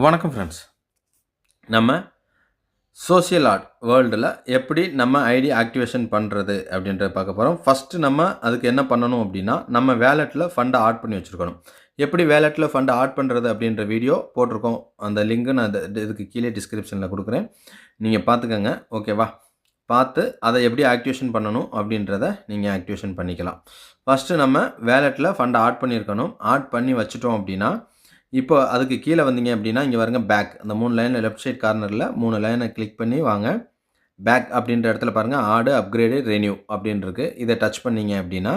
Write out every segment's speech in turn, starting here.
வணக்கம் ஃப்ரெண்ட்ஸ். நம்ம social art வேர்ல்டில் எப்படி நம்ம ஐடி ஆக்டிவேஷன் பண்ணுறது அப்படின்றத பார்க்க போகிறோம். ஃபஸ்ட்டு நம்ம அதுக்கு என்ன பண்ணணும் அப்படின்னா, நம்ம வேலெட்டில் ஃபண்டை ஆட் பண்ணி வச்சுருக்கணும். எப்படி வேலெட்டில் ஃபண்டை ஆட் பண்ணுறது அப்படின்ற வீடியோ போட்டிருக்கோம். அந்த லிங்க்கு நான் இதுக்கு கீழே டிஸ்கிரிப்ஷனில் கொடுக்குறேன். நீங்கள் பார்த்துக்கங்க, ஓகேவா? பார்த்து அதை எப்படி ஆக்டிவேஷன் பண்ணணும் அப்படின்றத நீங்கள் ஆக்டிவேஷன் பண்ணிக்கலாம். ஃபஸ்ட்டு நம்ம வேலெட்டில் ஃபண்டை ஆட் பண்ணியிருக்கணும். ஆட் பண்ணி வச்சுட்டோம் அப்படின்னா, இப்போ அதுக்கு கீழே வந்தீங்க அப்படின்னா, இங்கே பாருங்க பேக். அந்த 3 லைனில் லெஃப்ட் சைட் கார்னரில் 3 லைனை கிளிக் பண்ணி வாங்க. பேக் அப்படின்ற இடத்துல பாருங்கள் ஆடு, அப்கிரேடு, ரெனியூ அப்படின்னு இருக்குது. இதை டச் பண்ணிங்க அப்படின்னா,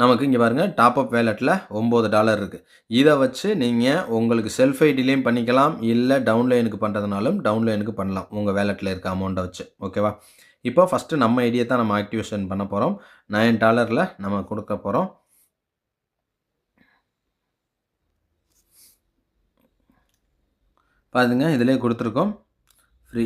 நமக்கு இங்கே பாருங்கள் டாப் அப் வேலெட்டில் $9 இருக்குது. இதை வச்சு நீங்கள் உங்களுக்கு செல்ஃப் ஐடிலையும் பண்ணிக்கலாம், இல்லை டவுன்லைனுக்கு பண்ணுறதுனாலும் டவுன்லைனுக்கு பண்ணலாம், உங்கள் வேலெட்டில் இருக்க அமௌண்ட்டை வச்சு. ஓகேவா? இப்போ ஃபஸ்ட்டு நம்ம ஐடியை தான் நம்ம ஆக்டிவேஷன் பண்ண போகிறோம். $9 நம்ம கொடுக்க போகிறோம். பாருங்க இதிலே கொடுத்துருக்கோம். ஃப்ரீ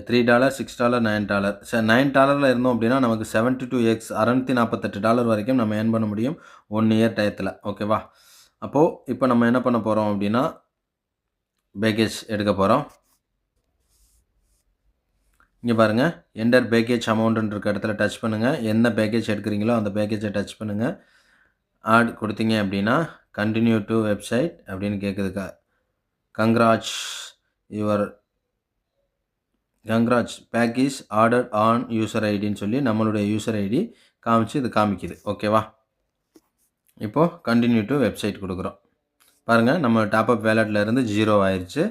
$3, $6, $9. $9 இருந்தோம் அப்படின்னா நமக்கு 72x $648 வரைக்கும் நம்ம ஏர்ன் பண்ண முடியும் 1 இயர் டயத்தில். ஓகேவா? அப்போது இப்போ நம்ம என்ன பண்ண போகிறோம் அப்படின்னா, பேக்கேஜ் எடுக்க போகிறோம். இங்கே பாருங்கள் என்டர் பேக்கேஜ் அமௌண்ட்டுன்னு இருக்க இடத்துல டச் பண்ணுங்கள். என்ன பேக்கேஜ் எடுக்கிறீங்களோ அந்த பேக்கேஜை டச் பண்ணுங்கள். ஆட் கொடுத்தீங்க அப்படின்னா கண்டினியூ டு வெப்சைட் அப்படின்னு கேட்குதுக்கா. Congrats package order on user ஐடின்னு சொல்லி நம்மளுடைய யூசர் ஐடி காமிச்சு இது காமிக்குது. ஓகேவா? இப்போது கண்டினியூ டு வெப்சைட் கொடுக்குறோம். பாருங்கள் நம்ம டாப் அப் வேலெட்டில் இருந்து 0 ஆயிடுச்சு.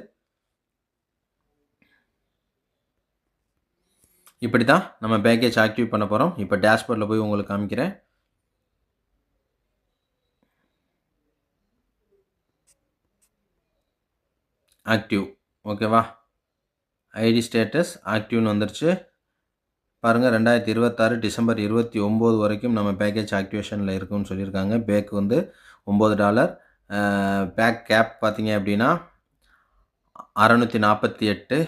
இப்படி தான் நம்ம பேக்கேஜ் ஆக்டிவ் பண்ண போகிறோம். இப்போ டேஷ்போர்டில் போய் உங்களுக்கு காமிக்கிறேன். ஆக்டிவ். ஓகேவா? ஐடி ஸ்டேட்டஸ் ஆக்டிவ்னு வந்துருச்சு. பாருங்கள் 2026 டிசம்பர் 29 வரைக்கும் நம்ம பேக்கேஜ் ஆக்டிவேஷனில் இருக்குன்னு சொல்லியிருக்காங்க. பேக் வந்து $9. பேக் கேப் பார்த்தீங்க அப்படின்னா 648.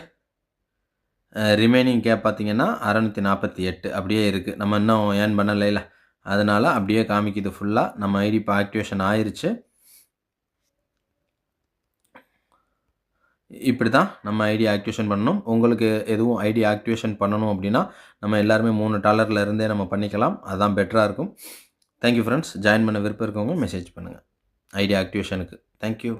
ரிமைனிங் கேப் பார்த்தீங்கன்னா 648 அப்படியே இருக்குது. நம்ம இன்னும் ஏர்ன் பண்ணலைல, அதனால் அப்படியே காமிக்குது ஃபுல்லாக. நம்ம ஐடி இப்போ ஆக்டிவேஷன் ஆயிடுச்சு. இப்படி தான் நம்ம ஐடி ஆக்டிவேஷன் பண்ணணும். உங்களுக்கு எதுவும் ஐடி ஆக்டிவேஷன் பண்ணணும் அப்படின்னா நம்ம எல்லாருமே $3 இருந்தே நம்ம பண்ணிக்கலாம். அதுதான் பெட்டராக இருக்கும். Thank you friends. ஜாயின் பண்ண விருப்பம் இருக்கவங்க மெசேஜ் பண்ணுங்கள் ஐடி ஆக்டிவேஷனுக்கு. தேங்க்யூ.